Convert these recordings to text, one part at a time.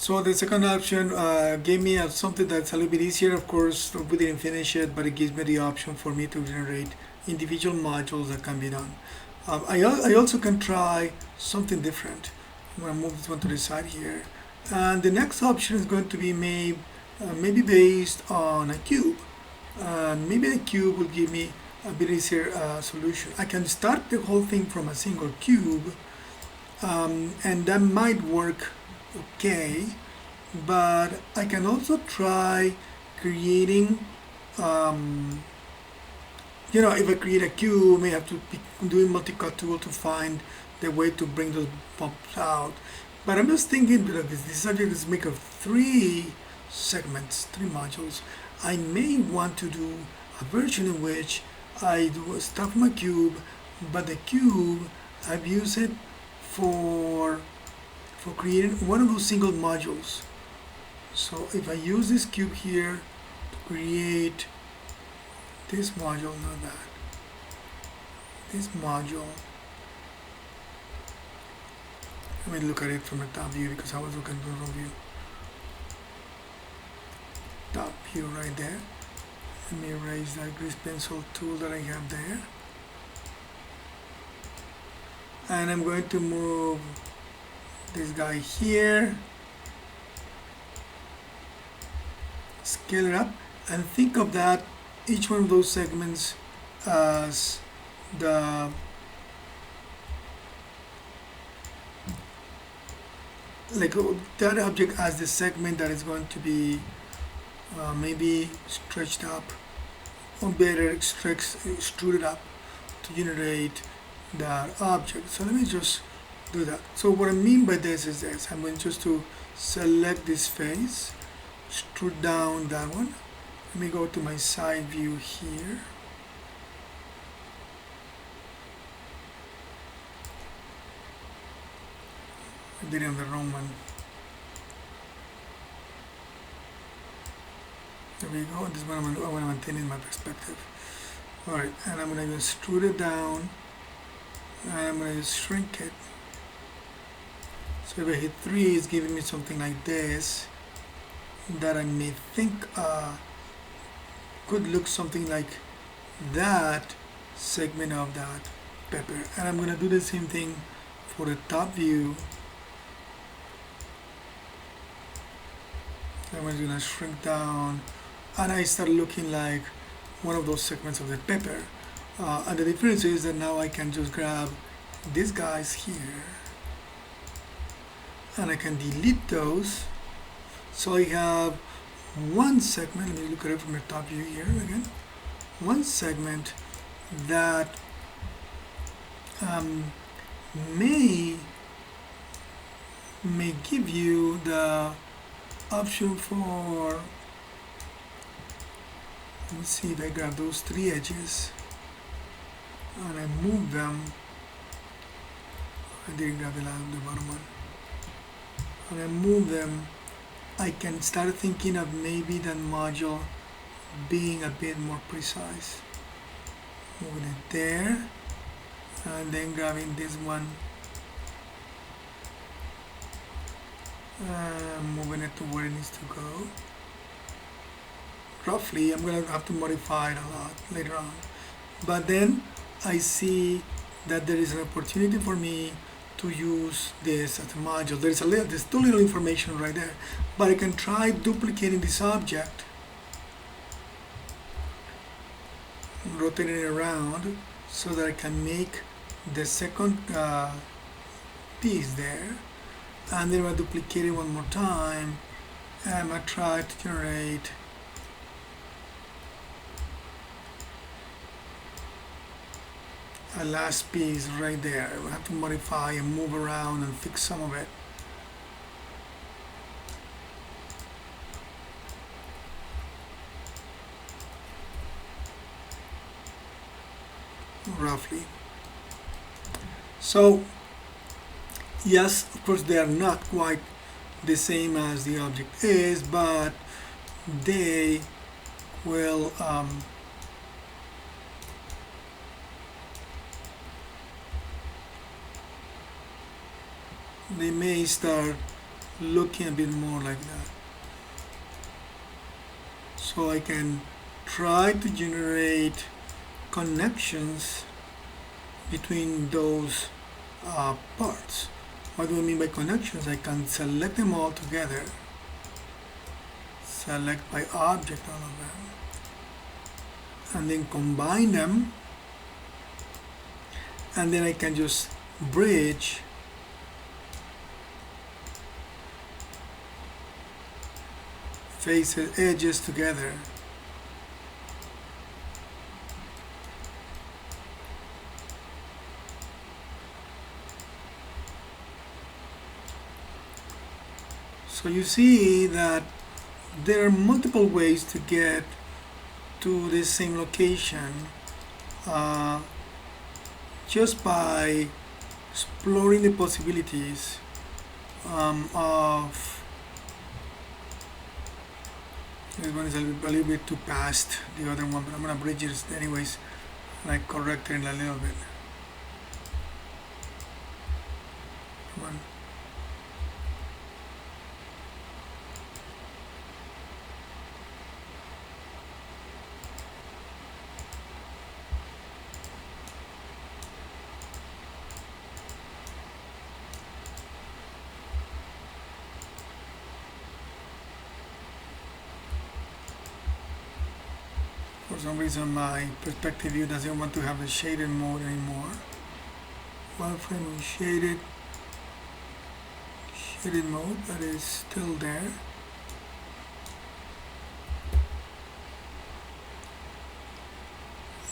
So the second option gave me something that's a little bit easier. Of course, we didn't finish it, but it gives me the option for me to generate individual modules that can be done. I also can try something different. I'm going to move this one to the side here. And the next option is going to be maybe based on a cube. Maybe a cube will give me a bit easier solution. I can start the whole thing from a single cube, and that might work okay, but I can also try creating, if I create a cube, I may have to be doing multi-cut tool to find the way to bring those bumps out. But I'm just thinking, because this subject is made of three segments, three modules, I may want to do a version in which I do stuff my cube, but the cube I've used it for creating one of those single modules. So if I use this cube here to create this module, not that, this module, let me look at it from a top view because I was looking at the wrong view. Top view right there. Let me erase that grease pencil tool that I have there. And I'm going to move this guy here, scale it up, and think of that, each one of those segments as the that object as the segment that is going to be maybe stretched up, or better extruded up to generate that object. So let me just do that. So what I mean by this is this. I'm going just to select this face, extrude down that one. Let me go to my side view here. I did it on the wrong one. There we go. This one I want to maintain my perspective. Alright, and I'm going to extrude it down, and I'm going to shrink it. So if I hit 3, it's giving me something like this that I may think could look something like that segment of that pepper. And I'm going to do the same thing for the top view. I'm going to shrink down, and I start looking like one of those segments of the pepper. And the difference is that now I can just grab these guys here, and I can delete those. So I have one segment. Let me look at it from the top view here again. One segment that may give you the option for, let me see if I grab those three edges and I move them. I didn't grab the bottom one. And I move them, I can start thinking of maybe that module being a bit more precise. Moving it there, and then grabbing this one, moving it to where it needs to go. Roughly, I'm going to have to modify it a lot later on. But then I see that there is an opportunity for me to use this as a module. There's too little information right there, but I can try duplicating this object, rotating it around so that I can make the second piece there, and then I duplicate it one more time, and I'm going to try to generate a last piece right there. I have to modify and move around and fix some of it. Roughly. So yes, of course they are not quite the same as the object is, but they will they may start looking a bit more like that. So I can try to generate connections between those parts. What do I mean by connections? I can select them all together, select by object all of them, and then combine them, and then I can just bridge faces, edges together. So you see that there are multiple ways to get to the same location just by exploring the possibilities of. This one is a little bit too past the other one, but I'm gonna bridge it anyways, and I correct it a little bit. Come on. For some reason my perspective view doesn't want to have the shaded mode anymore. Wireframe is shaded mode, that is still there.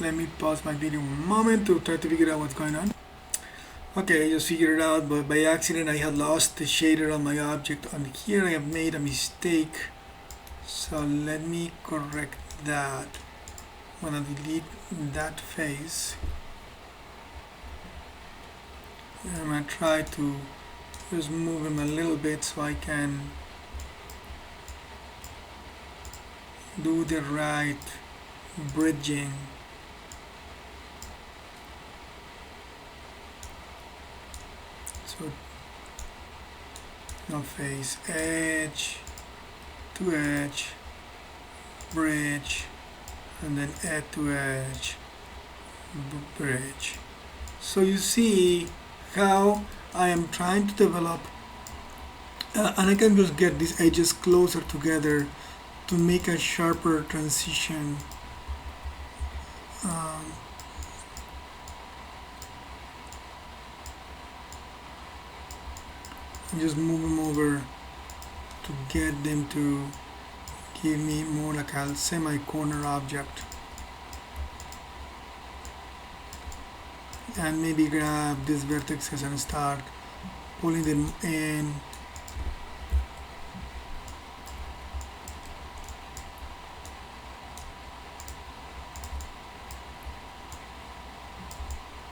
Let me pause my video a moment to try to figure out what's going on. Okay, I just figured it out, but by accident I had lost the shader on my object, and here I have made a mistake. So let me correct that. I'm gonna delete that face. I'm gonna try to just move him a little bit so I can do the right bridging. So no face, edge to edge, bridge, and then edge to edge, bridge. So you see how I am trying to develop, and I can just get these edges closer together to make a sharper transition. And just move them over to get them to give me more like a semi-corner object. And maybe grab these vertices and start pulling them in.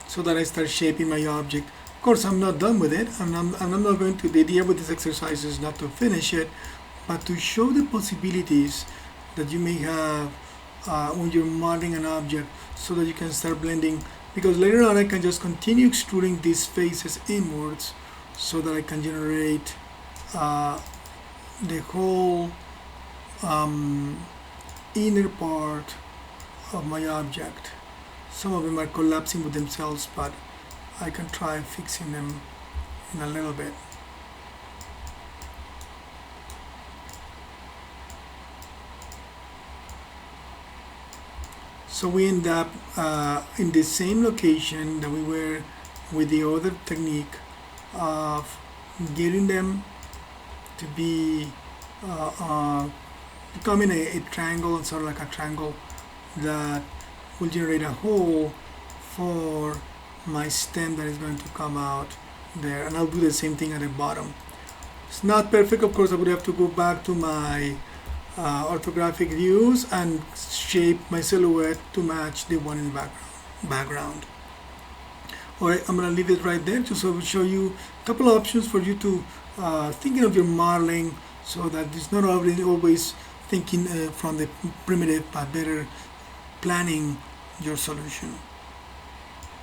So that I start shaping my object. Of course, I'm not done with it, and I'm not going to. The idea with this exercise is not to finish it, but to show the possibilities that you may have when you're modeling an object, so that you can start blending. Because later on, I can just continue extruding these faces inwards, so that I can generate the whole inner part of my object. Some of them are collapsing with themselves, but I can try fixing them in a little bit. So we end up in the same location that we were with the other technique of getting them to be becoming a triangle, sort of like a triangle that will generate a hole for my stem that is going to come out there, and I'll do the same thing at the bottom. It's not perfect, of course. I would have to go back to my orthographic views and shape my silhouette to match the one in the background. Alright, I'm gonna leave it right there just so I will show you a couple of options for you to thinking of your modeling, so that it's not always thinking from the primitive, but better planning your solution.